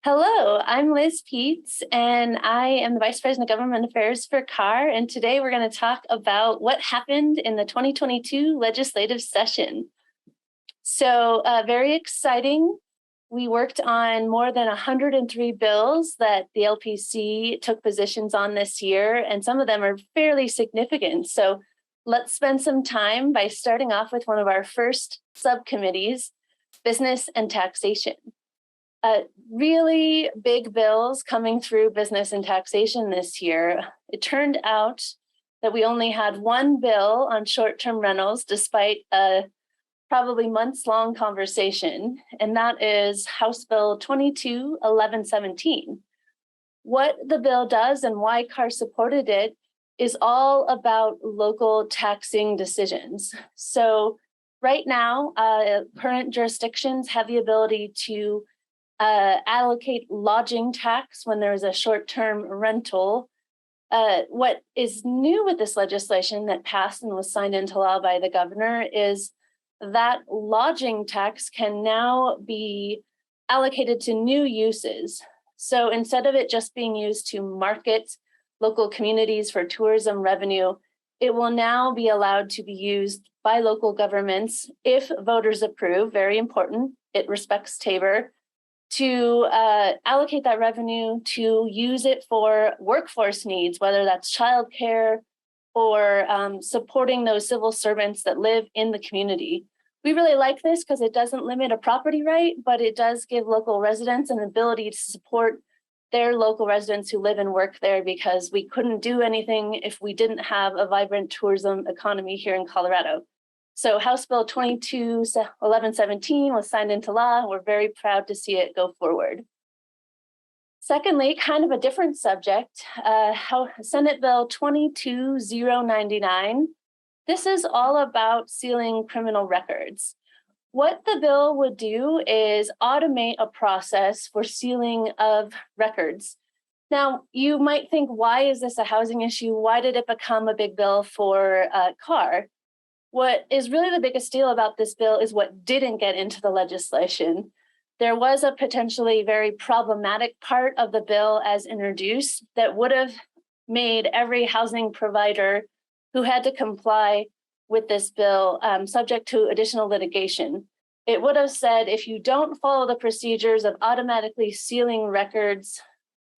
Hello, I'm Liz Peetz, and I am the Vice President of Government Affairs for CAR. And today we're going to talk about what happened in the 2022 legislative session. So, very exciting. We worked on more than 103 bills that the LPC took positions on this year, and some of them are fairly significant. So, let's spend some time by starting off with one of our first subcommittees, Business and Taxation. Really big bills coming through business and taxation this year. It turned out that we only had one bill on short-term rentals, despite a probably months-long conversation, and that is House Bill 22-1117. What the bill does and why CAR supported it is all about local taxing decisions. So right now, current jurisdictions have the ability to allocate lodging tax when there's a short-term rental. What is new with this legislation that passed and was signed into law by the governor is that lodging tax can now be allocated to new uses. So instead of it just being used to market local communities for tourism revenue, it will now be allowed to be used by local governments if voters approve, very important, it respects Tabor, to allocate that revenue to use it for workforce needs, whether that's childcare or supporting those civil servants that live in the community. We really like this because it doesn't limit a property right, but it does give local residents an ability to support their local residents who live and work there, because we couldn't do anything if we didn't have a vibrant tourism economy here in Colorado. So House Bill 22-1117 was signed into law. We're very proud to see it go forward. Secondly, kind of a different subject, Senate Bill 22-099. This is all about sealing criminal records. What the bill would do is automate a process for sealing of records. Now, you might think, why is this a housing issue? Why did it become a big bill for CAR? What is really the biggest deal about this bill is what didn't get into the legislation. There was a potentially very problematic part of the bill as introduced that would have made every housing provider who had to comply with this bill subject to additional litigation. It would have said, if you don't follow the procedures of automatically sealing records,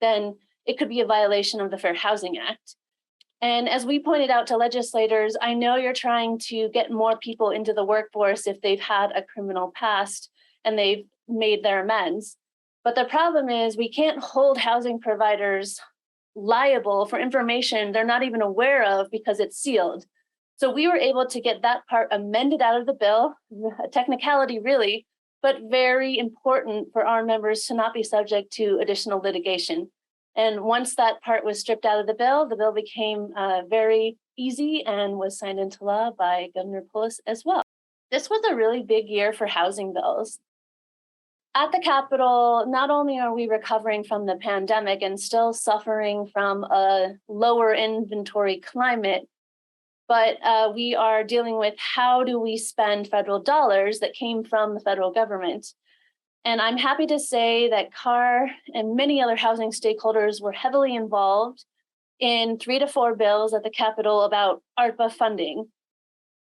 then it could be a violation of the Fair Housing Act. And as we pointed out to legislators, I know you're trying to get more people into the workforce if they've had a criminal past and they've made their amends. But the problem is we can't hold housing providers liable for information they're not even aware of because it's sealed. So we were able to get that part amended out of the bill, a technicality really, but very important for our members to not be subject to additional litigation. And once that part was stripped out of the bill became very easy and was signed into law by Governor Polis as well. This was a really big year for housing bills. At the Capitol, not only are we recovering from the pandemic and still suffering from a lower inventory climate, but we are dealing with how do we spend federal dollars that came from the federal government. And I'm happy to say that CAR and many other housing stakeholders were heavily involved in 3 to 4 bills at the Capitol about ARPA funding.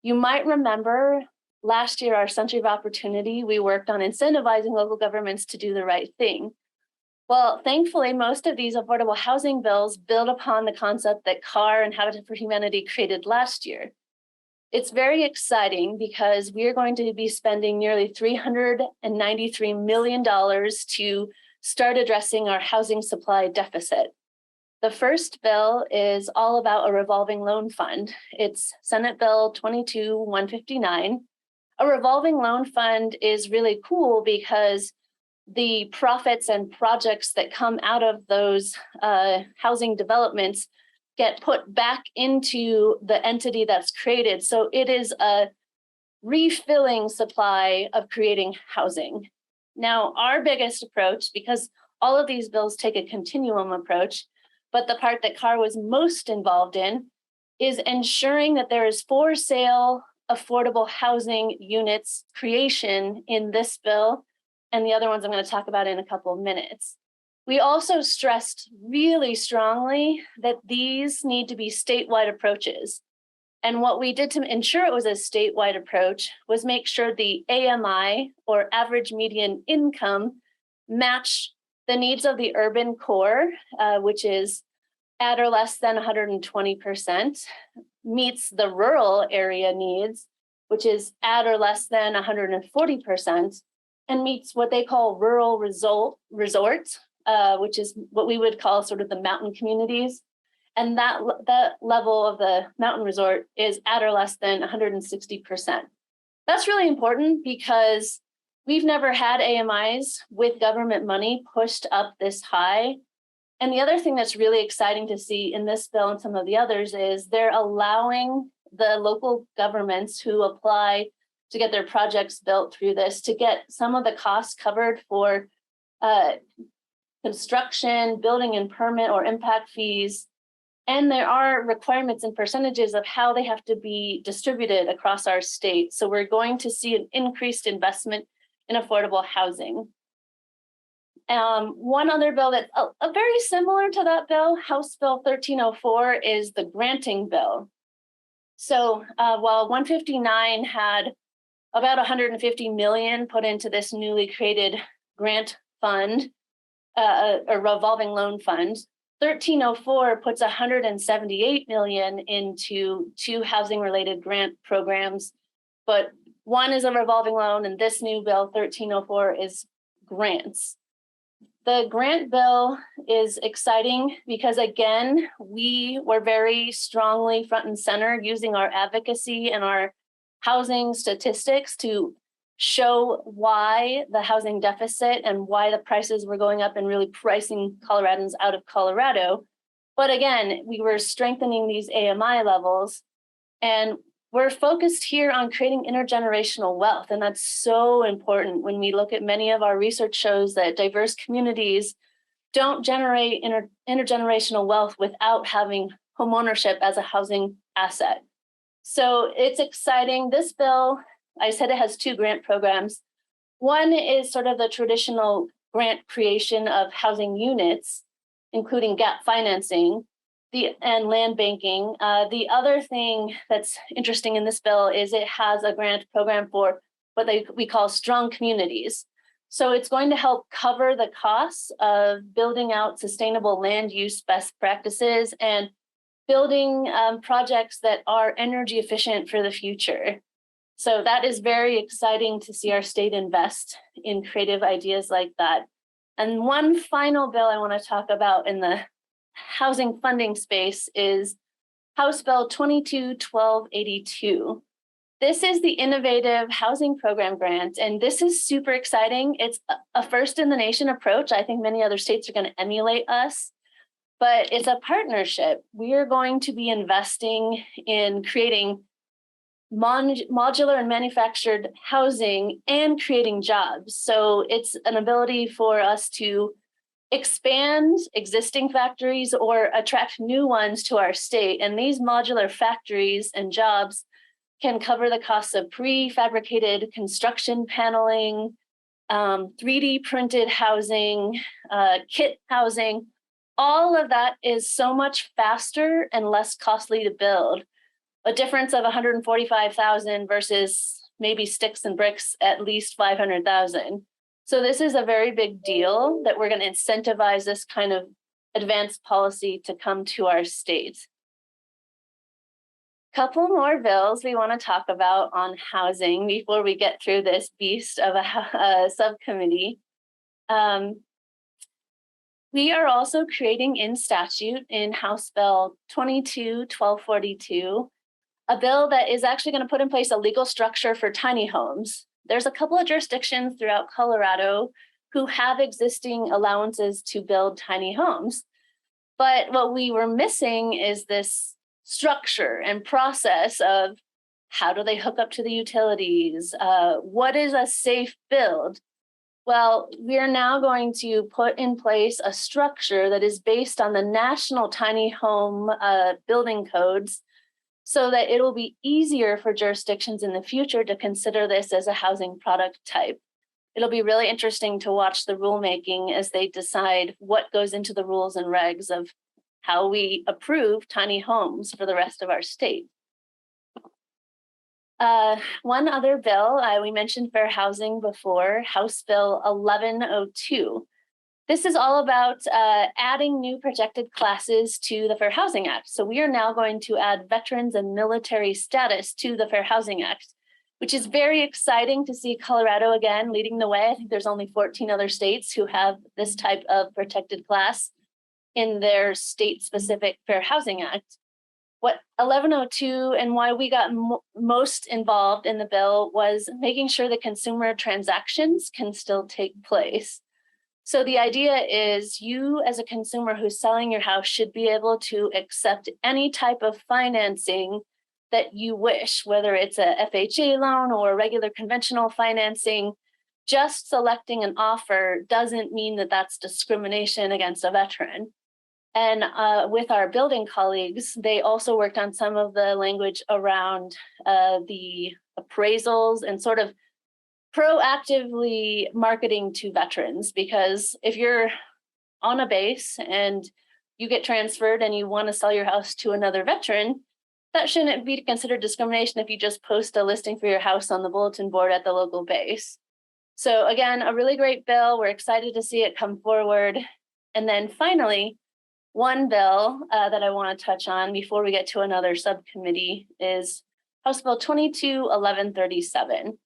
You might remember last year, our Century of Opportunity, we worked on incentivizing local governments to do the right thing. Well, thankfully, most of these affordable housing bills build upon the concept that CAR and Habitat for Humanity created last year. It's very exciting because we are going to be spending nearly $393 million to start addressing our housing supply deficit. The first bill is all about a revolving loan fund. It's Senate Bill 22-159. A revolving loan fund is really cool because the profits and projects that come out of those housing developments get put back into the entity that's created. So it is a refilling supply of creating housing. Now, our biggest approach, because all of these bills take a continuum approach, but the part that CAR was most involved in is ensuring that there is for sale affordable housing units creation in this bill and the other ones I'm going to talk about in a couple of minutes. We also stressed really strongly that these need to be statewide approaches. And what we did to ensure it was a statewide approach was make sure the AMI, or average median income, matched the needs of the urban core, which is at or less than 120%, meets the rural area needs, which is at or less than 140%, and meets what they call rural resorts, which is what we would call sort of the mountain communities. And that level of the mountain resort is at or less than 160%. That's really important because we've never had AMIs with government money pushed up this high. And the other thing that's really exciting to see in this bill and some of the others is they're allowing the local governments who apply to get their projects built through this to get some of the costs covered for construction, building and permit or impact fees. And there are requirements and percentages of how they have to be distributed across our state. So we're going to see an increased investment in affordable housing. One other bill that's very similar to that bill, House Bill 1304, is the granting bill. So while 159 had about 150 million put into this newly created grant fund, a revolving loan fund, 1304 puts 178 million into two housing related grant programs, but one is a revolving loan and this new bill 1304 is grants. The grant bill is exciting because, again, we were very strongly front and center using our advocacy and our housing statistics to show why the housing deficit and why the prices were going up and really pricing Coloradans out of Colorado. But again, we were strengthening these AMI levels, and we're focused here on creating intergenerational wealth. And that's so important when we look at many of our research shows that diverse communities don't generate intergenerational wealth without having homeownership as a housing asset. So it's exciting. This bill, I said it has two grant programs. One is sort of the traditional grant creation of housing units, including gap financing and land banking. The other thing that's interesting in this bill is it has a grant program for what we call strong communities. So it's going to help cover the costs of building out sustainable land use best practices and building projects that are energy efficient for the future. So that is very exciting to see our state invest in creative ideas like that. And one final bill I want to talk about in the housing funding space is House Bill 22-1282. This is the Innovative Housing Program Grant, and this is super exciting. It's a first in the nation approach. I think many other states are going to emulate us, but it's a partnership. We are going to be investing in creating modular and manufactured housing and creating jobs. So it's an ability for us to expand existing factories or attract new ones to our state. And these modular factories and jobs can cover the costs of prefabricated construction paneling, 3D printed housing, kit housing. All of that is so much faster and less costly to build. A difference of 145,000 versus maybe sticks and bricks at least 500,000. So this is a very big deal that we're going to incentivize this kind of advanced policy to come to our state. Couple more bills we want to talk about on housing before we get through this beast of a subcommittee. We are also creating in statute in House Bill 22-1242, a bill that is actually going to put in place a legal structure for tiny homes. There's a couple of jurisdictions throughout Colorado who have existing allowances to build tiny homes. But what we were missing is this structure and process of how do they hook up to the utilities? What is a safe build? Well, we are now going to put in place a structure that is based on the national tiny home building codes, so that it'll be easier for jurisdictions in the future to consider this as a housing product type. It'll be really interesting to watch the rulemaking as they decide what goes into the rules and regs of how we approve tiny homes for the rest of our state. One other bill, we mentioned fair housing before, House Bill 1102. This is all about adding new protected classes to the Fair Housing Act. So we are now going to add veterans and military status to the Fair Housing Act, which is very exciting to see Colorado again leading the way. I think there's only 14 other states who have this type of protected class in their state-specific Fair Housing Act. What 1102 and why we got most involved in the bill was making sure that consumer transactions can still take place. So the idea is you as a consumer who's selling your house should be able to accept any type of financing that you wish, whether it's a FHA loan or regular conventional financing. Just selecting an offer doesn't mean that that's discrimination against a veteran. And with our building colleagues, they also worked on some of the language around the appraisals and sort of proactively marketing to veterans, because if you're on a base and you get transferred and you want to sell your house to another veteran, that shouldn't be considered discrimination if you just post a listing for your house on the bulletin board at the local base. So again, a really great bill. We're excited to see it come forward. And then finally, one bill that I want to touch on before we get to another subcommittee is House Bill 22-1137.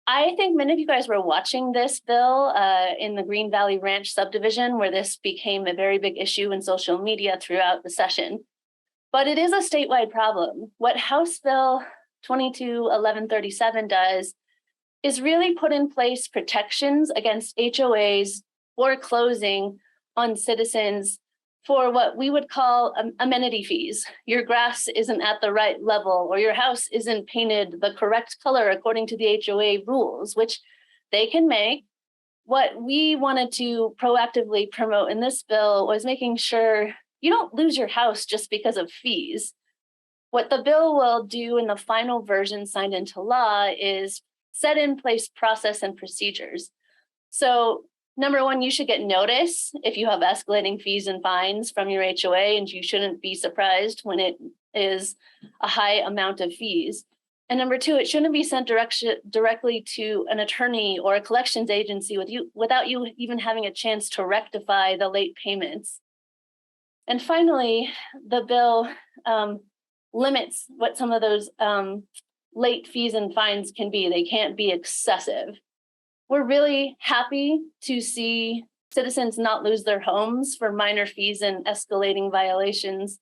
I think many of you guys were watching this bill in the Green Valley Ranch subdivision, where this became a very big issue in social media throughout the session. But it is a statewide problem. What House Bill 22-1137 does is really put in place protections against HOAs foreclosing on citizens for what we would call amenity fees. Your grass isn't at the right level, or your house isn't painted the correct color according to the HOA rules, which they can make. What we wanted to proactively promote in this bill was making sure you don't lose your house just because of fees. What the bill will do in the final version signed into law is set in place process and procedures. So number one, you should get notice if you have escalating fees and fines from your HOA, and you shouldn't be surprised when it is a high amount of fees. And number two, it shouldn't be sent directly to an attorney or a collections agency without you even having a chance to rectify the late payments. And finally, the bill limits what some of those late fees and fines can be. They can't be excessive. We're really happy to see citizens not lose their homes for minor fees and escalating violations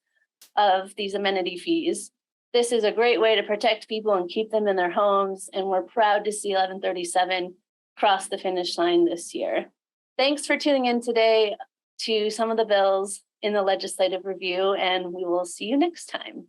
of these amenity fees. This is a great way to protect people and keep them in their homes, and we're proud to see 1137 cross the finish line this year. Thanks for tuning in today to some of the bills in the legislative review, and we will see you next time.